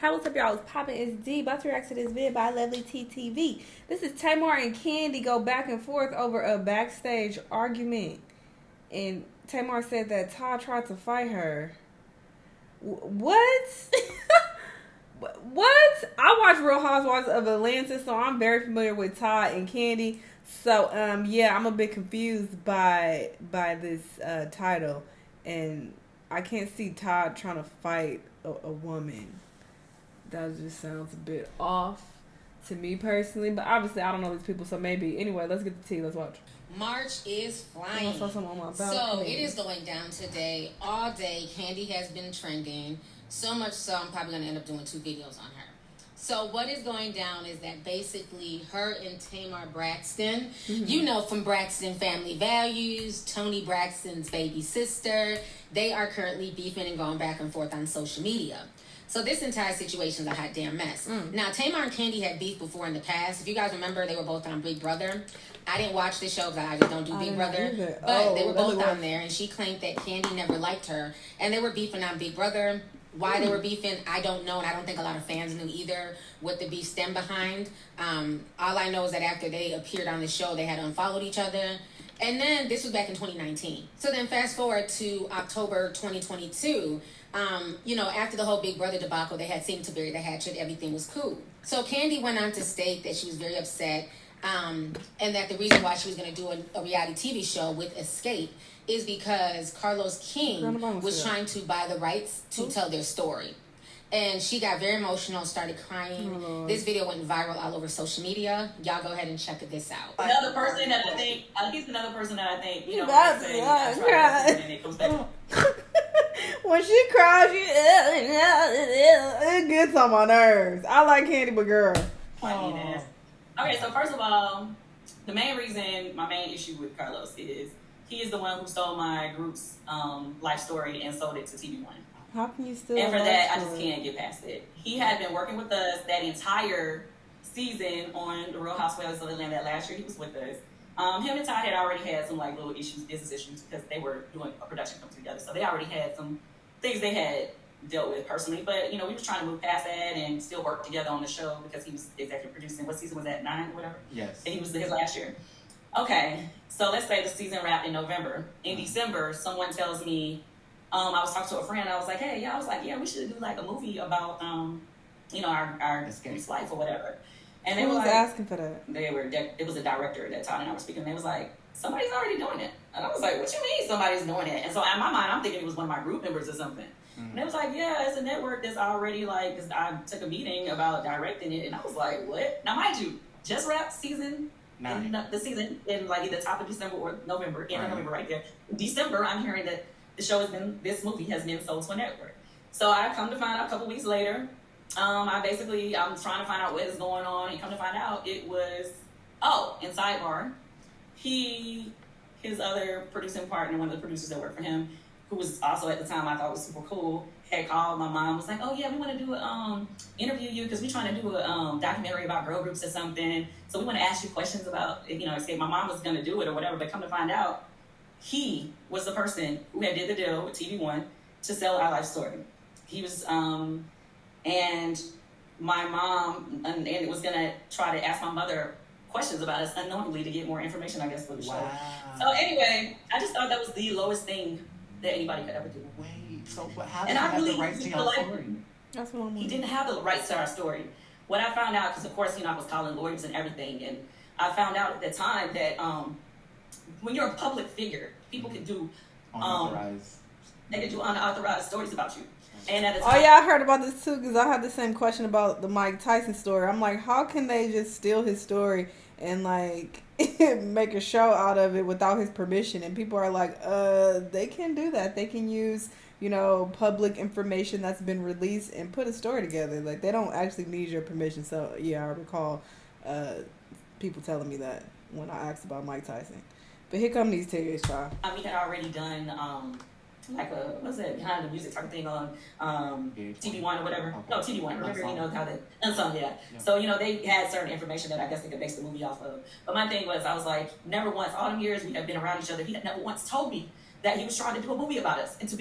How what's up, y'all? It's poppin'. It's D. About to react to this vid by Lovely TTV. This is Tamar and Kandi go back and forth over a backstage argument. And Tamar said that Todd tried to fight her. What? What? I watch Real Housewives of Atlanta, so I'm very familiar with Todd and Kandi. So, yeah, I'm a bit confused by this title. And I can't see Todd trying to fight a woman. That just sounds a bit off to me personally, but obviously I don't know these people, so maybe. Anyway, let's get the tea. Let's watch. March is flying. So it is going down today, all day. Kandi has been trending, so much so I'm probably going to end up doing 2 videos on her. So what is going down is that basically her and Tamar Braxton, you know, from Braxton Family Values, Tony Braxton's baby sister, they are currently beefing and going back and forth on social media. So this entire situation is a hot damn mess. Now, Tamar and Kandi had beef before in the past. If you guys remember, they were both on Big Brother. I didn't watch the show because I just don't do Big Brother. But they were both on there, and she claimed that Kandi never liked her. And they were beefing on Big Brother. Why they were beefing, I don't know, and I don't think a lot of fans knew either what the beef stemmed behind. All I know is that after they appeared on the show, they had unfollowed each other. And then this was back in 2019. So then fast forward to October 2022. You know, after the whole Big Brother debacle, they had seemed to bury the hatchet. Everything was cool. So Kandi went on to state that she was very upset, and that the reason why she was going to do a reality TV show with Escape is because Carlos King was trying to buy the rights to tell their story. And she got very emotional, started crying. This video went viral all over social media. Y'all go ahead and check this out. Another person that I think, he's another person that I think, you know, when she cries, it gets on my nerves. I like Kandi, but girl. Okay, so first of all, the main reason, my main issue with Carlos is he is the one who stole my group's life story and sold it to TV One. How can you still? And for that, I just can't get past it. He had been working with us that entire season on the Real Housewives of Atlanta. That last year he was with us. Him and Todd had already had some like little issues, business issues, because they were doing a production company together. So they already had some things they had dealt with personally. But you know, we were trying to move past that and still work together on the show because he was executive producing. What season was that? 9 or whatever. Yes. And he was his last year. Okay, so let's say the season wrapped in November. In December, someone tells me. I was talking to a friend. I was like, "Hey, yeah." I was like, "Yeah, we should do like a movie about, you know, our life or whatever." And they who were was like, asking for that? It was a director that Todd and I were speaking. They was like, "Somebody's already doing it," and I was like, "What you mean somebody's doing it?" And so in my mind, I'm thinking it was one of my group members or something. And they was like, "Yeah, it's a network that's already like." Cause I took a meeting about directing it, and I was like, "What?" Now, mind you, just wrapped season. The season in like either top of December or November, end of November, right there. December, I'm hearing that this movie has been sold to a network. So I come to find out a couple weeks later, I'm trying to find out what is going on, and come to find out it was, in sidebar, his other producing partner, one of the producers that worked for him, who was also at the time I thought was super cool, had called my mom, was like, "Oh yeah, we want to do interview you because we're trying to do a documentary about girl groups or something. So we want to ask you questions about, you know, say my mom was going to do it or whatever, but come to find out, he was the person who had did the deal with TV One to sell our life story. He was, and my mom and it was gonna try to ask my mother questions about us unknowingly to get more information, I guess, for the show. So anyway, I just thought that was the lowest thing that anybody could ever do. Wait, so how did and he I have really the rights to your story? That's what I'm He didn't have the rights to our story. What I found out, because of course, you know, I was calling lawyers and everything, and I found out at the time that when you're a public figure, people can do unauthorized stories about you. And at the time, I heard about this too, because I had the same question about the Mike Tyson story. I'm like, how can they just steal his story and like make a show out of it without his permission? And people are like, they can do that. They can use, you know, public information that's been released and put a story together. Like, they don't actually need your permission. So yeah, I recall people telling me that when I asked about Mike Tyson. But here come these tears, child. We had already done like a, what's it, behind the music type of thing on TV One or whatever. Okay. No, TV One. Remember, you know, how they, Unsung, yeah. So, you know, they had certain information that I guess they could base the movie off of. But my thing was, I was like, never once, all them years we have been around each other, he had never once told me that he was trying to do a movie about us and to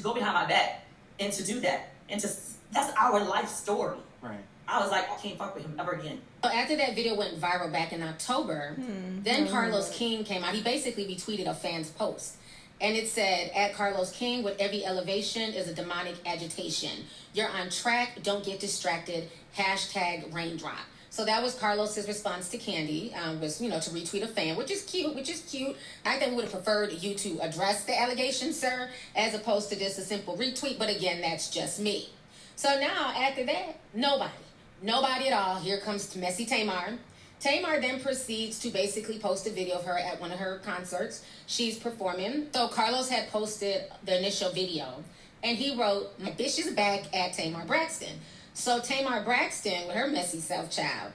go behind my back and to do that and to that's our life story. Right. I was like, I can't fuck with him ever again. So after that video went viral back in October, then Carlos King came out. He basically retweeted a fan's post. And it said, at Carlos King, with every elevation is a demonic agitation. You're on track, don't get distracted, hashtag raindrop. So that was Carlos's response to Kandi, was, to retweet a fan, which is cute. I think we would have preferred you to address the allegation, sir, as opposed to just a simple retweet. But again, that's just me. So now, after that, nobody at all. Here comes messy Tamar. Tamar then proceeds to basically post a video of her at one of her concerts. She's performing. So Carlos had posted the initial video, and he wrote, "My bitch is back" at Tamar Braxton. So Tamar Braxton, with her messy self-child,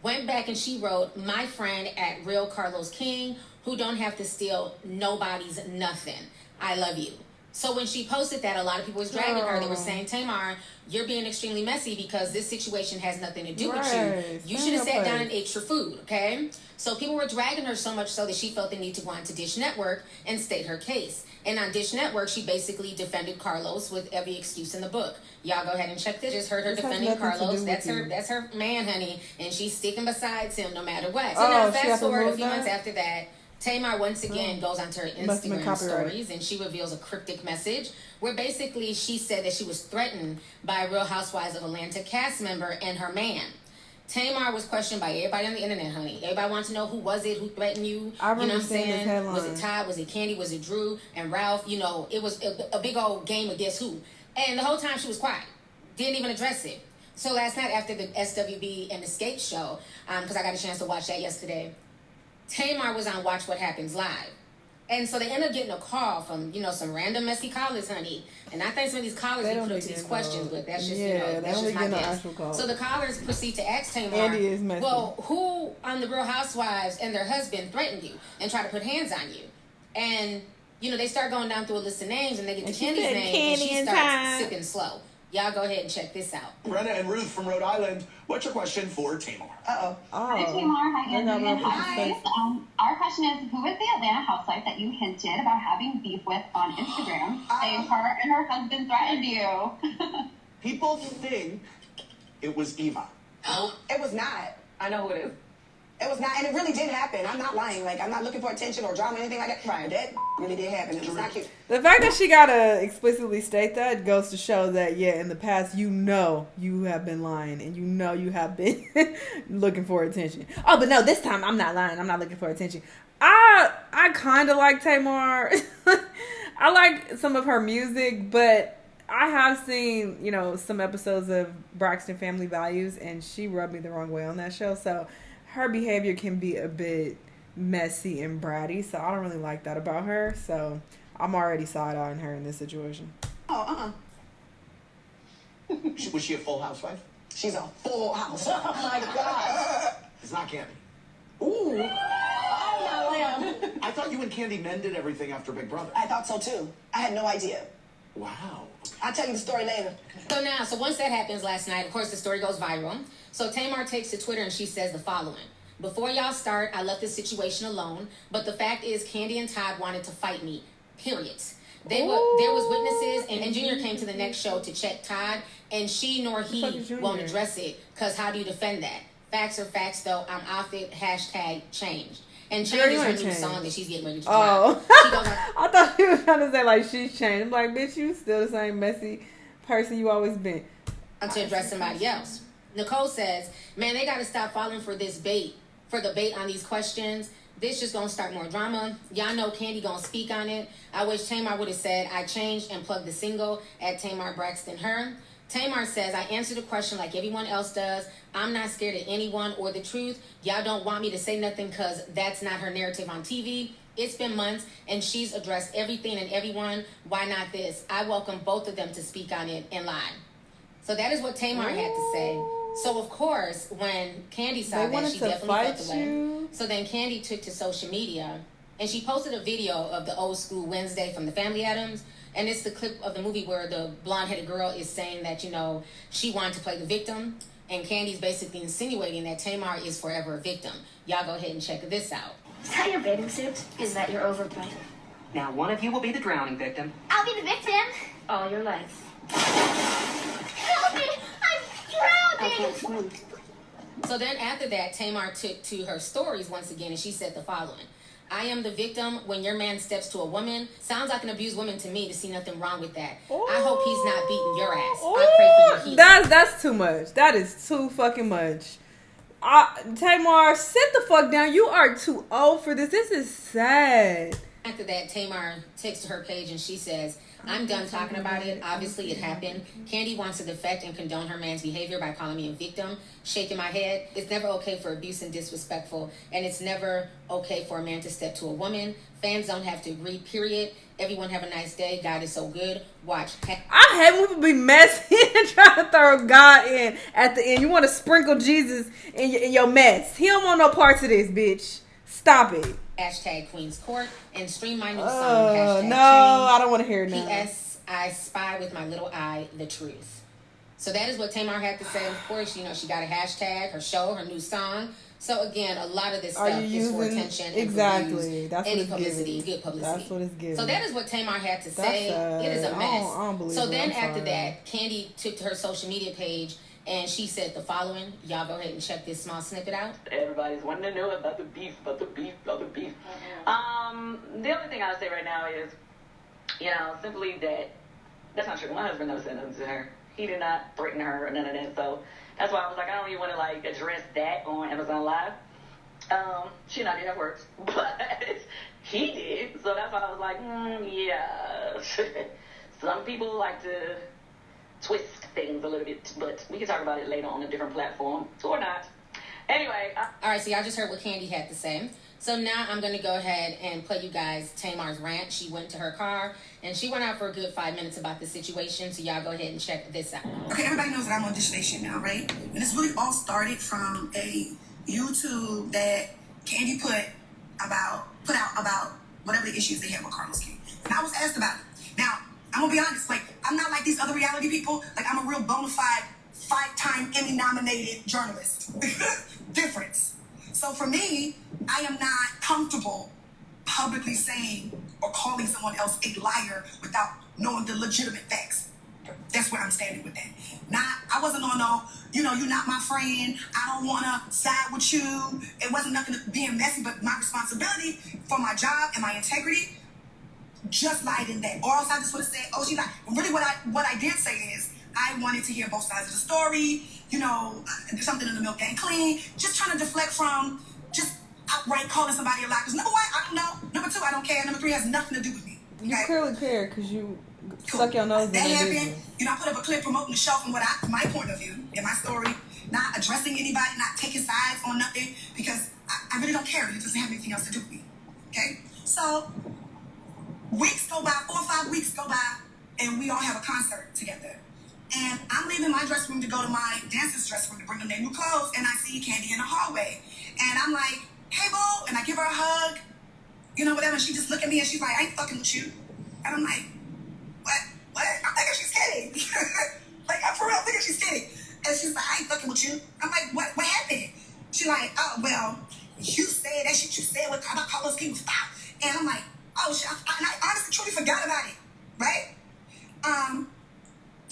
went back and she wrote, "My friend at Real Carlos King, who don't have to steal nobody's nothing. I love you." So when she posted that, a lot of people was dragging her. They were saying, Tamar, you're being extremely messy because this situation has nothing to do with you. You should have sat down and ate your food, okay? So people were dragging her so much so that she felt the need to go on to Dish Network and state her case. And on Dish Network, she basically defended Carlos with every excuse in the book. Y'all go ahead and check this. Just heard her defending Carlos. That's her man, honey. And she's sticking beside him no matter what. So now fast forward a few months after that, Tamar once again goes onto her Instagram stories and she reveals a cryptic message where basically she said that she was threatened by a Real Housewives of Atlanta cast member and her man. Tamar was questioned by everybody on the internet, honey. Everybody wants to know who was it, who threatened you. I remember seeing this headline. Was it Todd? Was it Kandi? Was it Drew and Ralph? It was a big old game of guess who. And the whole time she was quiet. Didn't even address it. So last night after the SWB and Escape show, because I got a chance to watch that yesterday, Tamar was on Watch What Happens Live. And so they ended up getting a call from, some random messy callers, honey. And I think some of these callers we put up to these questions, but that's just, that's just my guess. So the callers proceed to ask Tamar, well, who on the Real Housewives and their husband threatened you and try to put hands on you? And, they start going down through a list of names and they get to Kandi's name and she starts sipping slow. Y'all go ahead and check this out. Brenna and Ruth from Rhode Island, what's your question for Tamar? Hi, Tamar. Hi, Andy. And hi. Our question is, who is the Atlanta housewife that you hinted about having beef with on Instagram, saying her and her husband threatened you? People think it was Eva. It was not. I know who it is. It was not, and it really did happen. I'm not lying. I'm not looking for attention or drama or anything like that. Right. That really did happen. It was not cute. The fact that she gotta explicitly state that goes to show that, in the past, you have been lying and you have been looking for attention. Oh, but no, this time I'm not lying. I'm not looking for attention. I kind of like Tamar. I like some of her music, but I have seen, some episodes of Braxton Family Values, and she rubbed me the wrong way on that show, so her behavior can be a bit messy and bratty, so I don't really like that about her. So I'm already side-eyeing her in this situation. Was she a full housewife? She's a full house. Oh, my God. It's not Kandi. Ooh. Oh, my lamb. I thought you and Kandi mended everything after Big Brother. I thought so, too. I had no idea. Wow. I'll tell you the story later. So once that happens last night, of course, the story goes viral. So Tamar takes to Twitter and she says the following. Before y'all start, I left this situation alone, but the fact is Kandi and Todd wanted to fight me, period. There was witnesses, and Junior came to the next show to check Todd, and she nor he won't address it, because how do you defend that? Facts are facts, though. I'm off it, hashtag changed. And Change is her new song that she's getting ready to drop. I thought you were trying to say, she's changed. I'm like, bitch, you still the same messy person you always been. To address somebody else. Nicole says, man, they got to stop falling for the bait on these questions. This just going to start more drama. Y'all know Kandi going to speak on it. I wish Tamar would have said, I changed and plugged the single at Tamar Braxton her. Tamar says, I answered the question like everyone else does. I'm not scared of anyone or the truth. Y'all don't want me to say nothing because that's not her narrative on TV. It's been months, and she's addressed everything and everyone. Why not this? I welcome both of them to speak on it and lie. So that is what Tamar had to say. So, of course, when Kandi saw that, she definitely felt the way. So then Kandi took to social media, and she posted a video of the old school Wednesday from the Family Adams. And it's the clip of the movie where the blonde-headed girl is saying that, she wanted to play the victim. And Kandi's basically insinuating that Tamar is forever a victim. Y'all go ahead and check this out. Is that your bathing suit? Is that your overplay? Now one of you will be the drowning victim. I'll be the victim. All your life. Help me! So then after that, Tamar took to her stories once again, and she said the following. I am the victim when your man steps to a woman. Sounds like an abused woman to me to see nothing wrong with that. Ooh. I hope he's not beating your ass. Ooh. I pray for your healing. That's too much. That is too fucking much. Tamar, sit the fuck down. You are too old for this. This is sad. After that, Tamar takes to her page and she says, I'm done talking about it. Obviously, it happened. Kandi wants to defect and condone her man's behavior by calling me a victim. Shaking my head. It's never okay for abuse and disrespectful. And it's never okay for a man to step to a woman. Fans don't have to agree, period. Everyone have a nice day. God is so good. Watch. I hate when people be messy and trying to throw God in at the end. You want to sprinkle Jesus in your mess. He don't want no parts of this, bitch. Stop it. Hashtag Queen's Court and stream my new song. Hashtag no, I don't want to hear it now. P.S. I spy with my little eye the truth. So that is what Tamar had to say. Of course, you know, she got a hashtag, her show, her new song. So again, a lot of this stuff is for attention. Exactly. That's any what publicity, good publicity. That's what it's giving. So that is what Tamar had to say. It is a mess. I don't believe so it. then after that, Kandi took to her social media page and she said the following. Y'all go ahead and check this small snippet out. Everybody's wanting to know about the beef, about the beef, about the beef. The only thing I'll say right now is, you know, simply that's not true. My husband never said nothing to her. He did not threaten her or none of that. So that's why I was like, I don't even want to like address that on Amazon Live. She and I did have words, but he did. So that's why I was like, yeah. Some people like to twist things a little bit, but we can talk about it later on a different platform or not. Anyway. All right, so y'all just heard what Kandi had to say. So now I'm going to go ahead and play you guys Tamar's rant. She went to her car, and she went out for a good 5 minutes about the situation, so y'all go ahead and check this out. Okay, everybody knows that I'm on Dish Nation now, right? And this really all started from a YouTube that Kandi put out about whatever the issues they had with Carlos King. And I was asked about it. Now, I'm going to be honest, like, I'm not like these other reality people. Like, I'm a real bona fide 5-time Emmy-nominated journalist. Difference. So for me, I am not comfortable publicly saying or calling someone else a liar without knowing the legitimate facts. That's where I'm standing with that. I wasn't on no, you're not my friend. I don't want to side with you. It wasn't nothing being messy, but my responsibility for my job and my integrity just lied in that. Or else I just would have said, oh, she lied. Really what I did say is, I wanted to hear both sides of the story, something in the milk ain't clean, just trying to deflect from just outright calling somebody a liar. Because number one, I don't know. Number two, I don't care. Number three, has nothing to do with me. Okay? You clearly care because you stuck your nose in that their happened. business. I put up a clip promoting the show from my point of view in my story, not addressing anybody, not taking sides on nothing, because I really don't care. It doesn't have anything else to do with me. Okay? So, weeks go by, 4 or 5 weeks go by, and we all have a concert together. And I'm leaving my dressing room to go to my dancer's dressing room to bring them their new clothes, and I see Kandi in the hallway. And I'm like, hey, boo, and I give her a hug, whatever. And she just look at me, and she's like, I ain't fucking with you. And I'm like, what? I'm thinking she's kidding. Like, I'm for real thinking she's kidding. And she's like, I ain't fucking with you. I'm like, what happened? She's like, oh, well, you said that shit you said with Carlos King was foul. And I'm like, oh, shit. And I honestly, truly forgot about it, right?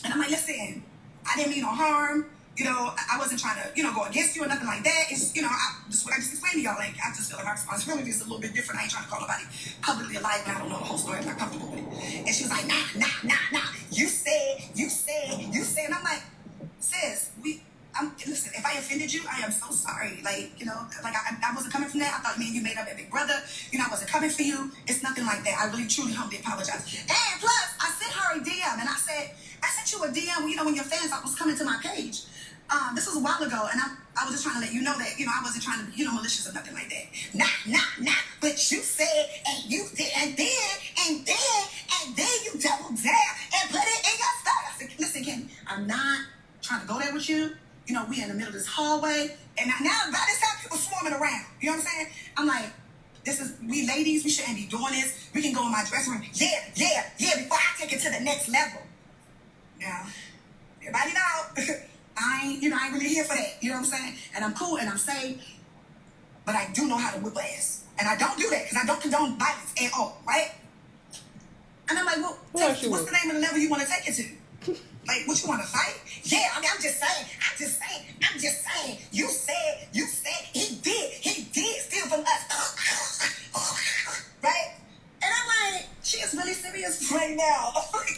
And I'm like, listen, I didn't mean no harm. I wasn't trying to, go against you or nothing like that. It's, just what I just explained to y'all. Like, I just feel like my responsibility is a little bit different. I ain't trying to call nobody publicly a liar, but I don't know the whole story. I'm not comfortable with it. And she was like, nah. You said. And I'm like, sis, listen, if I offended you, I am so sorry. Like, I wasn't coming from that. I thought, man, you made up that big brother. I wasn't coming for you. It's nothing like that. I really, truly, humbly apologize. And plus, I sent her a DM, and I said, I sent you a DM, when your fans was coming to my page. This was a while ago, and I was just trying to let you know that, I wasn't trying to be, malicious or nothing like that. Nah. But you said, and you did, and then you doubled down and put it in your story. I said, listen, Ken, I'm not trying to go there with you. We in the middle of this hallway, and now by this time, people swarming around. You know what I'm saying? I'm like, we ladies, we shouldn't be doing this. We can go in my dressing room. Yeah, before I take it to the next level. Now, everybody know, I ain't really here for that. You know what I'm saying? And I'm cool and I'm safe, but I do know how to whip ass. And I don't do that because I don't condone violence at all, right? And I'm like, well, what's the name of the level you want to take it to? Like, what you want to fight? Yeah, I'm just saying.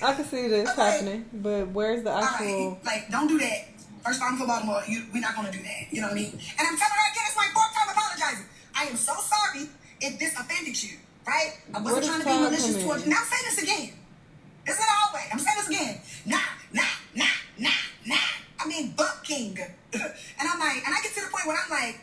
I can see this happening, but where's the actual... Like, don't do that. First time for Baltimore, we're not going to do that. You know what I mean? And I'm telling her again, it's my fourth time apologizing. I am so sorry if this offended you, right? I wasn't trying to be malicious towards you. Now I'm saying this again. This is an all way. I'm saying this again. Nah. I mean, Buck King. And I'm like, and I get to the point where I'm like,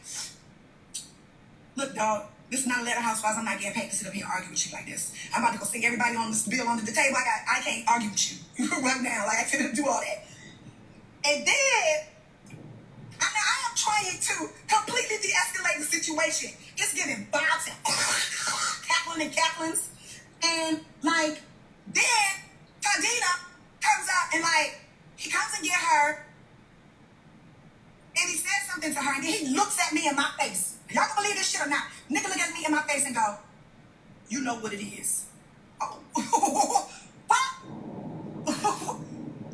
look, dog, this is not Atlanta Housewives. I'm not getting paid to sit up here and argue with you like this. I'm about to go sing everybody on this bill under the table. I can't argue with you right now. Like, I can't do all that. And then, I am trying to completely de-escalate the situation. It's getting bouts and cackling and cacklings. And, like, then Tadina comes out and, like, he comes and get her. And he says something to her. And then he looks at me in my face. Y'all can believe this shit or not. Nigga look at me in my face and go, you know what it is. Oh. What?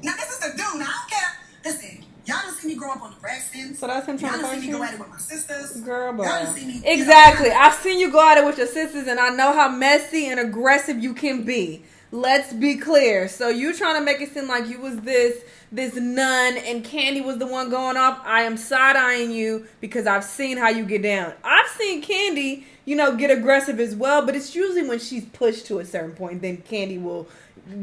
Now, this is a dude. Now, I don't care. Listen, y'all done see me grow up on the Braxtons. So that's him trying to fight you? Y'all done see me go at it with my sisters. Girl, bro. Y'all done see me... Exactly. I've seen you go at it with your sisters, and I know how messy and aggressive you can be. Let's be clear. So you trying to make it seem like you was this nun and Kandi was the one going off. I am side-eyeing you because I've seen how you get down. I've seen Kandi, get aggressive as well, but it's usually when she's pushed to a certain point, then Kandi will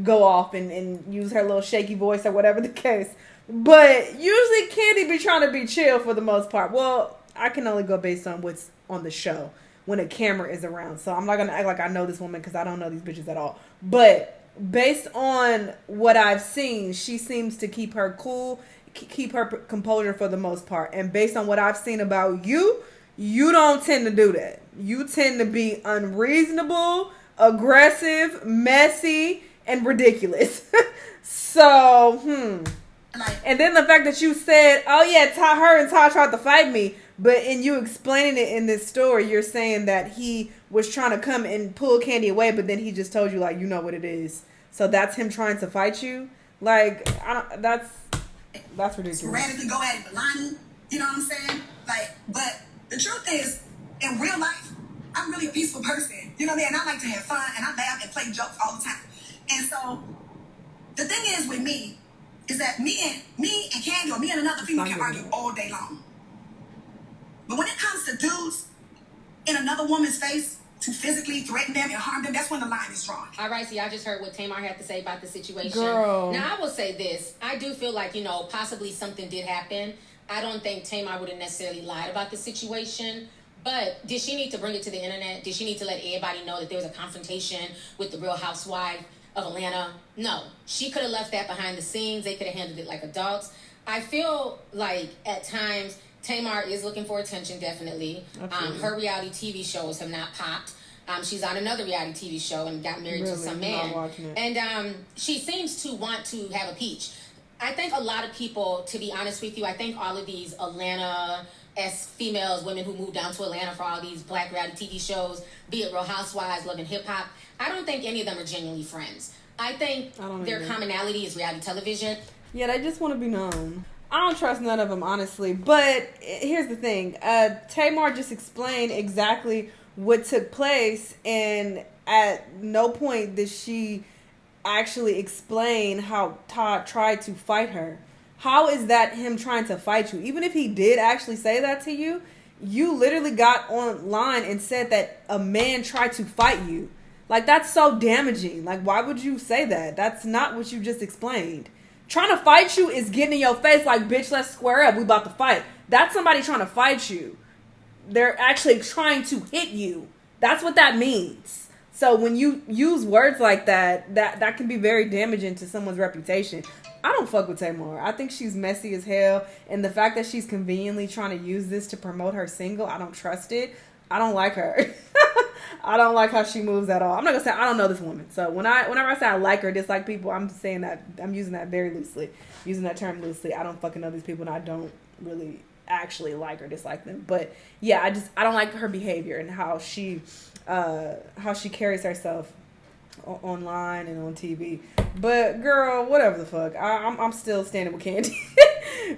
go off and use her little shaky voice or whatever the case. But usually Kandi be trying to be chill for the most part. Well, I can only go based on what's on the show when a camera is around. So I'm not going to act like I know this woman because I don't know these bitches at all. But based on what I've seen, she seems to keep her cool, keep her composure for the most part. And based on what I've seen about you, you don't tend to do that. You tend to be unreasonable, aggressive, messy, and ridiculous. So, And then the fact that you said, oh yeah, her and Todd tried to fight me. But in you explaining it in this story, you're saying that he was trying to come and pull Kandi away, but then he just told you, like, you know what it is. So that's him trying to fight you? Like, that's ridiculous. Sporadically go at it, Milani, you know what I'm saying? Like, but the truth is, in real life, I'm really a peaceful person. You know what I mean? And I like to have fun, and I laugh and play jokes all the time. And so, the thing is with me, is that me and Kandi or me and another female can argue all day long. But when it comes to dudes in another woman's face to physically threaten them and harm them, that's when the line is drawn. All right, so y'all just heard what Tamar had to say about the situation. Girl. Now, I will say this. I do feel like, possibly something did happen. I don't think Tamar would have necessarily lied about the situation. But did she need to bring it to the internet? Did she need to let everybody know that there was a confrontation with the Real Housewife of Atlanta? No. She could have left that behind the scenes. They could have handled it like adults. I feel like at times Tamar is looking for attention, definitely. Her reality TV shows have not popped. She's on another reality TV show and got married to some man. And she seems to want to have a peach. I think a lot of people, to be honest with you, I think all of these Atlanta-esque females, women who moved down to Atlanta for all these black reality TV shows, be it Real Housewives, Love and Hip Hop, I don't think any of them are genuinely friends. I think their commonality is reality television. Yeah, they just want to be known. I don't trust none of them, honestly. But here's the thing. Tamar just explained exactly what took place, and at no point did she actually explain how Todd tried to fight her. How is that him trying to fight you? Even if he did actually say that to you, you literally got online and said that a man tried to fight you. Like, that's so damaging. Like, why would you say that? That's not what you just explained. Trying to fight you is getting in your face like, bitch, let's square up. We about to fight. That's somebody trying to fight you. They're actually trying to hit you. That's what that means. So when you use words like that, that can be very damaging to someone's reputation. I don't fuck with Tamar. I think she's messy as hell. And the fact that she's conveniently trying to use this to promote her single, I don't trust it. I don't like her. I don't like how she moves at all. I'm not gonna say I don't know this woman. So whenever I say I like her, dislike people, I'm saying that I'm using that very loosely, using that term loosely. I don't fucking know these people, and I don't really actually like or dislike them. But yeah, I don't like her behavior and how she carries herself online and on TV. But girl, whatever the fuck, I'm still standing with Kandi.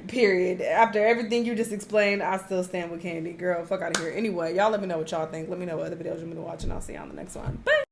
Period. After everything you just explained, I still stand with Kandi. Girl, fuck out of here. Anyway, y'all let me know what y'all think. Let me know what other videos you want me to watch, and I'll see y'all on the next one. Bye.